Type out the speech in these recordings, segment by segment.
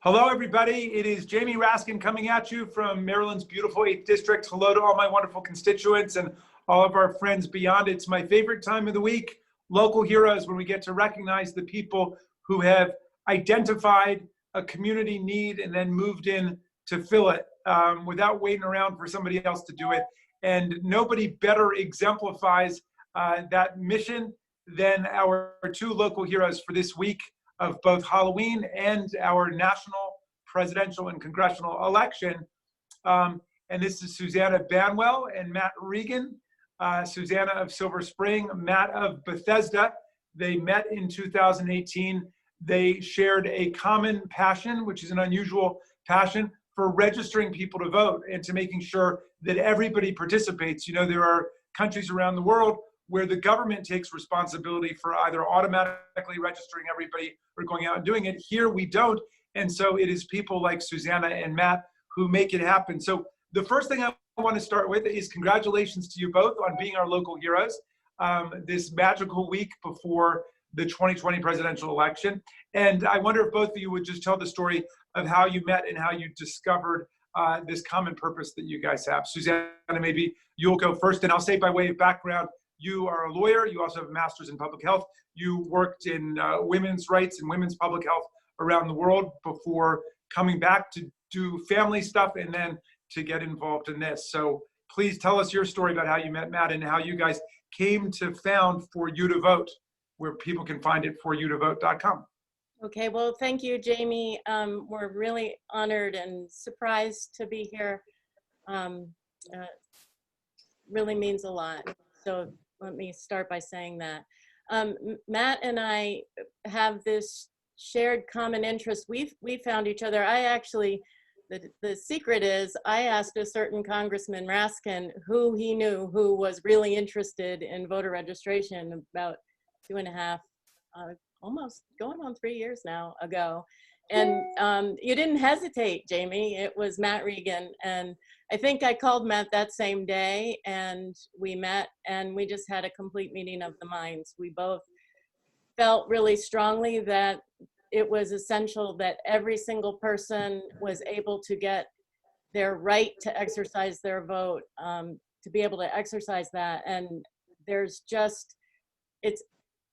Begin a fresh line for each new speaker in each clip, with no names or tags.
Hello, everybody. It is Jamie Raskin coming at you from Maryland's beautiful 8th District. Hello to all my wonderful constituents and all of our friends beyond. It's my favorite time of the week, Local Heroes, when we get to recognize the people who have identified a community need and then moved in to fill it without waiting around for somebody else to do it. And nobody better exemplifies that mission than our two local heroes for this week of both Halloween and our national, presidential, and congressional election. And this is Suzanna Banwell and Matt Regan. Suzanna of Silver Spring, Matt of Bethesda. They met in 2018. They shared a common passion, which is an unusual passion, for registering people to vote and to making sure that everybody participates. You know, there are countries around the world where the government takes responsibility for either automatically registering everybody or going out and doing it. Here we don't. And so it is people like Suzanna and Matt who make it happen. So the first thing I want to start with is congratulations to you both on being our local heroes this magical week before the 2020 presidential election. And I wonder if both of you would just tell the story of how you met and how you discovered this common purpose that you guys have. Suzanna, maybe you'll go first. And I'll say by way of background, you are a lawyer. You also have a master's in public health. You worked in women's rights and women's public health around the world before coming back to do family stuff and then to get involved in this. So please tell us your story about how you met Matt and how you guys came to found For You to Vote, where people can find it foryoutovote.com.
Okay, well, thank you, Jamie. We're really honored and surprised to be here. Really means a lot. So let me start by saying that. Matt and I have this shared common interest. We found each other. I actually, the secret is I asked a certain Congressman Raskin who he knew who was really interested in voter registration about 2.5, almost going on 3 years now ago. And you didn't hesitate, Jamie. It was Matt Regan. And I think I called Matt that same day and we met and we just had a complete meeting of the minds. We both felt really strongly that it was essential that every single person was able to get their right to exercise their vote, to be able to exercise that. And there's just, it's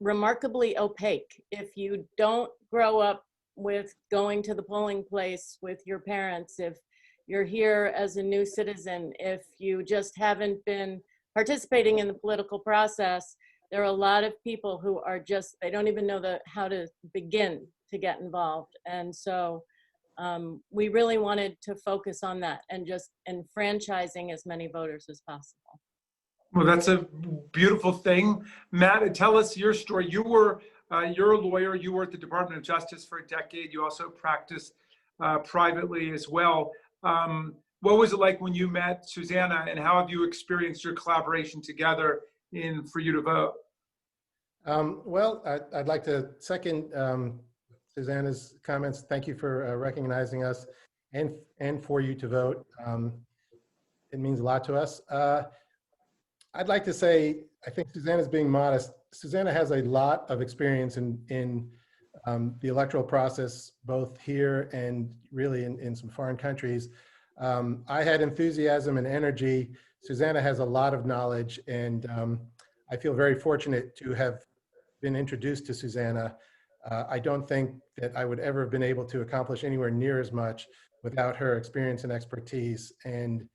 remarkably opaque. If you don't grow up with going to the polling place with your parents, if you're here as a new citizen, if you just haven't been participating in the political process, there are a lot of people who are just, they don't even know how to begin to get involved. And so we really wanted to focus on that and just enfranchising as many voters as possible.
Well, that's a beautiful thing. Matt, tell us your story. You're a lawyer. You were at the Department of Justice for a decade. You also practiced privately as well. What was it like when you met Suzanna, and how have you experienced your collaboration together in For You to Vote?
Well, I'd like to second Suzanna's comments. Thank you for recognizing us and For You to Vote. It means a lot to us. I'd like to say, I think Suzanna's being modest. Suzanna has a lot of experience in the electoral process, both here and really in some foreign countries. I had enthusiasm and energy. Suzanna has a lot of knowledge, and I feel very fortunate to have been introduced to Suzanna. I don't think that I would ever have been able to accomplish anywhere near as much without her experience and expertise. And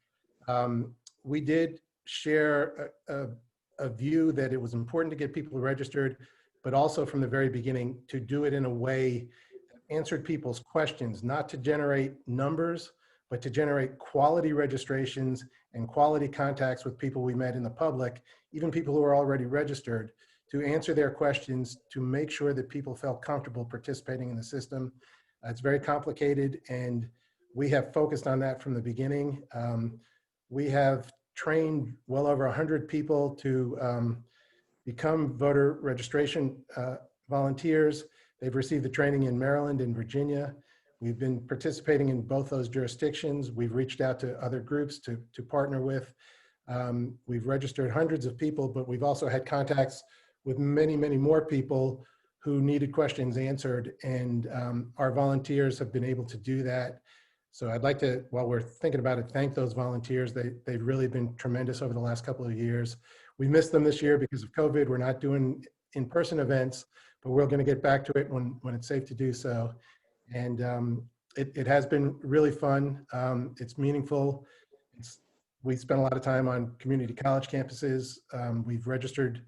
we did share a view that it was important to get people registered, but also from the very beginning to do it in a way that answered people's questions, not to generate numbers, but to generate quality registrations and quality contacts with people we met in the public, even people who are already registered, to answer their questions, to make sure that people felt comfortable participating in the system. It's very complicated, and we have focused on that from the beginning. We have trained well over 100 people to become voter registration volunteers. They've received the training in Maryland and Virginia. We've been participating in both those jurisdictions. We've reached out to other groups to partner with. We've registered hundreds of people, but we've also had contacts with many, many more people who needed questions answered, and our volunteers have been able to do that. So I'd like to, while we're thinking about it, thank those volunteers. They've really been tremendous over the last couple of years. We missed them this year because of COVID. We're not doing in-person events, but we're going to get back to it when it's safe to do so. And it has been really fun. It's meaningful. We spent a lot of time on community college campuses. We've registered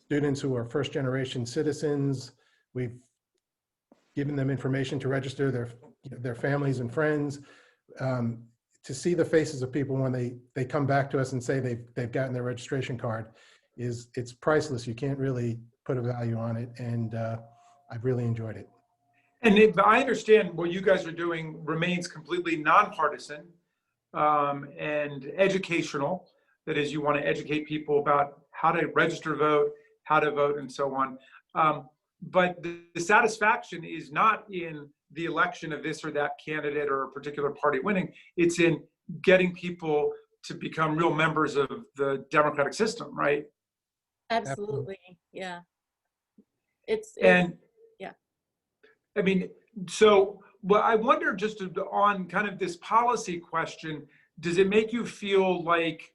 students who are first-generation citizens. We've given them information to register their families and friends. To see the faces of people when they come back to us and say they've gotten their registration card it's priceless. You can't really put a value on it, and I've really enjoyed it.
And I understand what you guys are doing remains completely nonpartisan and educational. That is, you want to educate people about how to register to vote, how to vote, and so on. But the satisfaction is not in the election of this or that candidate or a particular party winning. It's in getting people to become real members of the democratic system, right?
Absolutely, yeah.
And
yeah.
I mean, so well, I wonder, just on kind of this policy question, does it make you feel like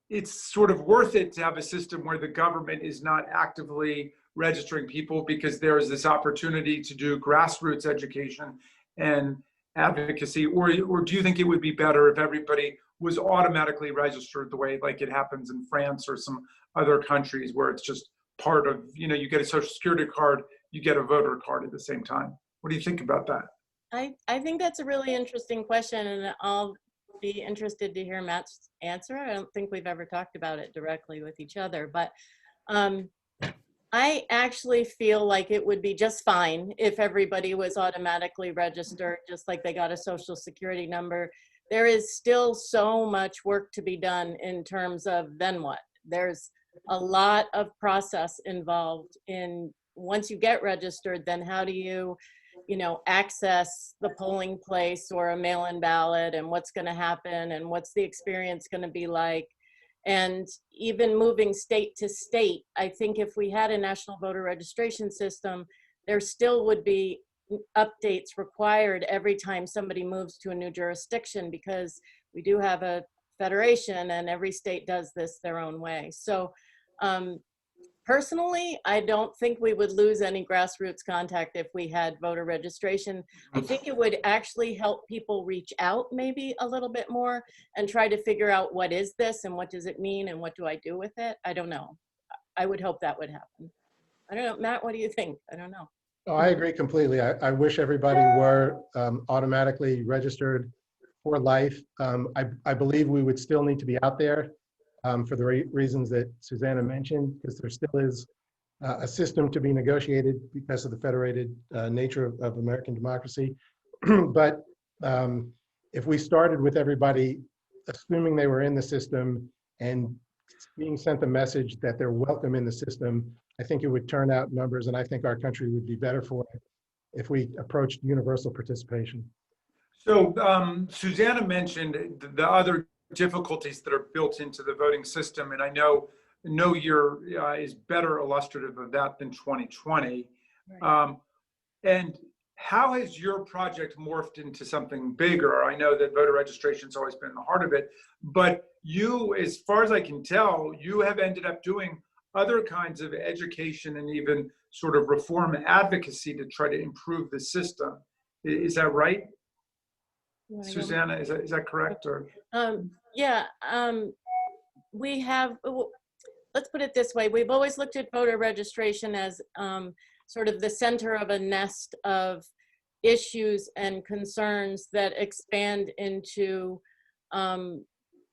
it's sort of worth it to have a system where the government is not actively registering people because there is this opportunity to do grassroots education and advocacy? Or do you think it would be better if everybody was automatically registered the way like it happens in France or some other countries where it's just part of, you get a social security card, you get a voter card at the same time? What do you think about that?
I think that's a really interesting question, and I'll be interested to hear Matt's answer. I don't think we've ever talked about it directly with each other, but I actually feel like it would be just fine if everybody was automatically registered, just like they got a social security number. There is still so much work to be done in terms of then what? There's a lot of process involved in, once you get registered, then how do you access the polling place or a mail-in ballot, and what's going to happen, and what's the experience going to be like. And even moving state to state, I think if we had a national voter registration system, there still would be updates required every time somebody moves to a new jurisdiction, because we do have a federation and every state does this their own way. So personally, I don't think we would lose any grassroots contact if we had voter registration. I think it would actually help people reach out maybe a little bit more and try to figure out, what is this and what does it mean and what do I do with it? I don't know. I would hope that would happen. I don't know. Matt, what do you think? I don't know.
Oh, I agree completely. I wish everybody were automatically registered for life. I believe we would still need to be out there for the reasons that Suzanna mentioned, because there still is a system to be negotiated because of the federated nature of American democracy. But if we started with everybody assuming they were in the system and being sent the message that they're welcome in the system, I think it would turn out numbers, and I think our country would be better for it if we approached universal participation.
So Suzanna mentioned the other difficulties that are built into the voting system, and I know no year is better illustrative of that than 2020. Right. And how has your project morphed into something bigger? I know that voter registration has always been the heart of it, but you, as far as I can tell, you have ended up doing other kinds of education and even sort of reform advocacy to try to improve the system. Is that right? Suzanna, is that correct? Or
yeah, we have, let's put it this way, we've always looked at voter registration as sort of the center of a nest of issues and concerns that expand into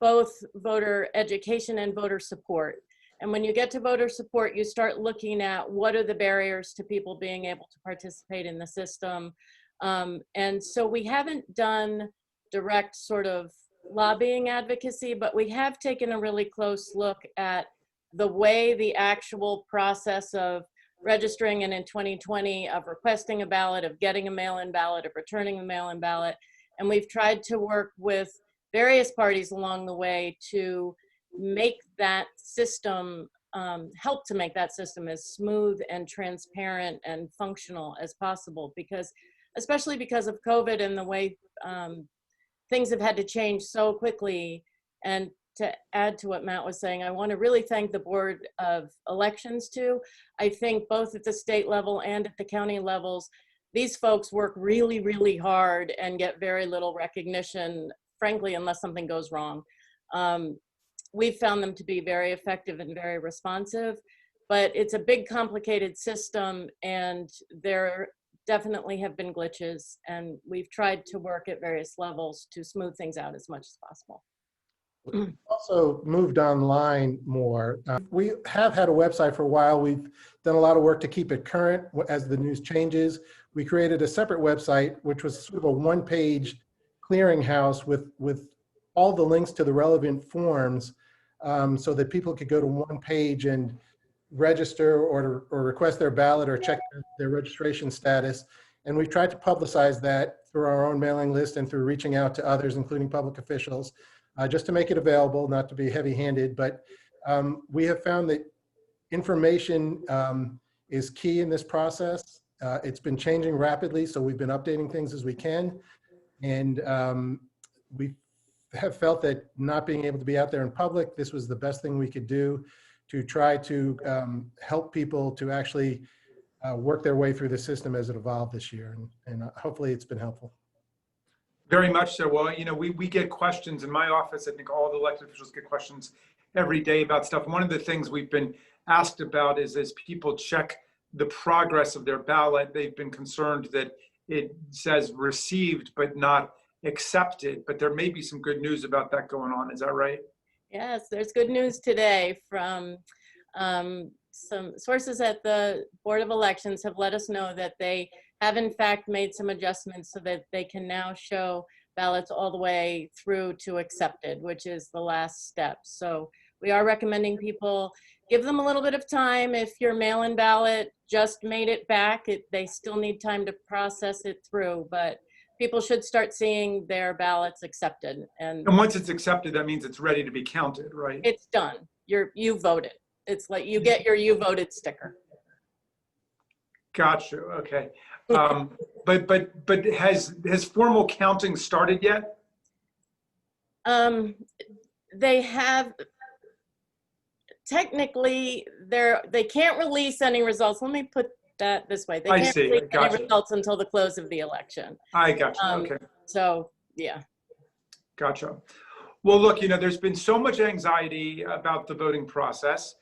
both voter education and voter support. And when you get to voter support, you start looking at what are the barriers to people being able to participate in the system. And so we haven't done direct sort of lobbying advocacy, but we have taken a really close look at the way the actual process of registering, and in 2020 of requesting a ballot, of getting a mail-in ballot, of returning a mail-in ballot. And we've tried to work with various parties along the way to make that system helped to make that system as smooth and transparent and functional as possible, because especially because of COVID and the way things have had to change so quickly. And to add to what Matt was saying, I want to really thank the Board of Elections too. I think both at the state level and at the county levels, these folks work really, really hard and get very little recognition, frankly, unless something goes wrong. We've found them to be very effective and very responsive, but it's a big, complicated system, and there definitely have been glitches, and we've tried to work at various levels to smooth things out as much as possible.
Also moved online more. We have had a website for a while. We've done a lot of work to keep it current as the news changes. We created a separate website, which was sort of a one-page clearinghouse with all the links to the relevant forms, so that people could go to one page and register or request their ballot or check their registration status. And we've tried to publicize that through our own mailing list and through reaching out to others, including public officials, just to make it available, not to be heavy-handed. But we have found that information is key in this process. It's been changing rapidly, so we've been updating things as we can. And we have felt that not being able to be out there in public, this was the best thing we could do to try to help people to actually work their way through the system as it evolved this year. And hopefully it's been helpful.
Very much so. Well, you know, we get questions in my office. I think all the elected officials get questions every day about stuff. One of the things we've been asked about is as people check the progress of their ballot, they've been concerned that it says received but not accepted. But there may be some good news about that going on. Is that right?
Yes, there's good news today from some sources at the Board of Elections have let us know that they have in fact made some adjustments so that they can now show ballots all the way through to accepted, which is the last step. So we are recommending people give them a little bit of time. If your mail-in ballot just made it back, they still need time to process it through, but people should start seeing their ballots accepted. And
once it's accepted, that means it's ready to be counted, right?
It's done. You voted. It's like you get your "you voted" sticker.
Gotcha. Okay. But has formal counting started yet?
They have. Technically, they can't release any results. Let me put that this way. They can't release any results until the close of the election.
I gotcha. Okay.
So, yeah.
Gotcha. Well, look, you know, there's been so much anxiety about the voting process.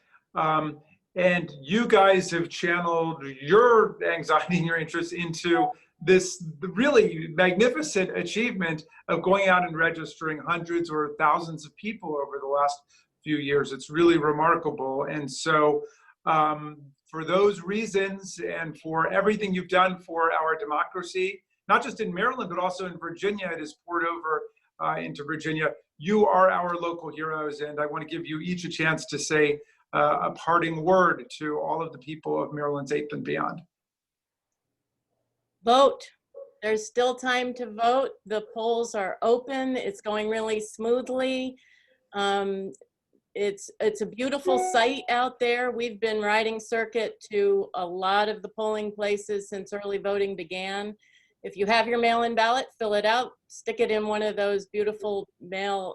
And you guys have channeled your anxiety and your interest into this really magnificent achievement of going out and registering hundreds or thousands of people over the last few years. It's really remarkable. And so for those reasons and for everything you've done for our democracy, not just in Maryland, but also in Virginia, it has poured over into Virginia. You are our local heroes, and I want to give you each a chance to say a parting word to all of the people of Maryland's 8th and beyond.
Vote. There's still time to vote. The polls are open. It's going really smoothly. It's a beautiful sight out there. We've been riding circuit to a lot of the polling places since early voting began. If you have your mail-in ballot, fill it out, stick it in one of those beautiful mail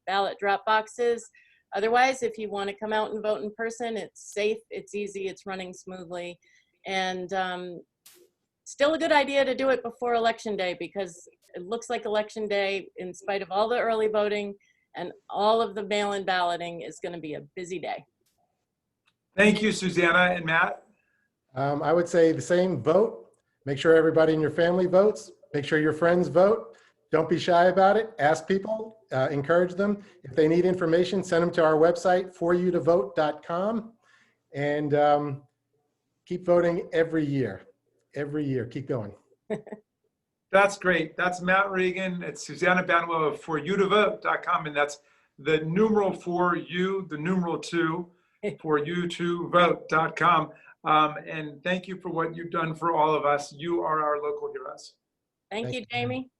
ballot drop boxes. Otherwise, if you want to come out and vote in person, it's safe, it's easy, it's running smoothly. And still a good idea to do it before Election Day, because it looks like Election Day, in spite of all the early voting and all of the mail-in balloting, is going to be a busy day.
Thank you, Suzanna and Matt.
I would say the same. Vote. Make sure everybody in your family votes. Make sure your friends vote. Don't be shy about it. Ask people, encourage them. If they need information, send them to our website, foryoutovote.com, and keep voting every year. Every year, keep going.
That's great. That's Matt Regan. It's Suzanna Banwell of foryoutovote.com, and that's the numeral 4U, the numeral 2, foryoutovote.com. And thank you for what you've done for all of us. You are our local heroes.
Thank you, Jamie.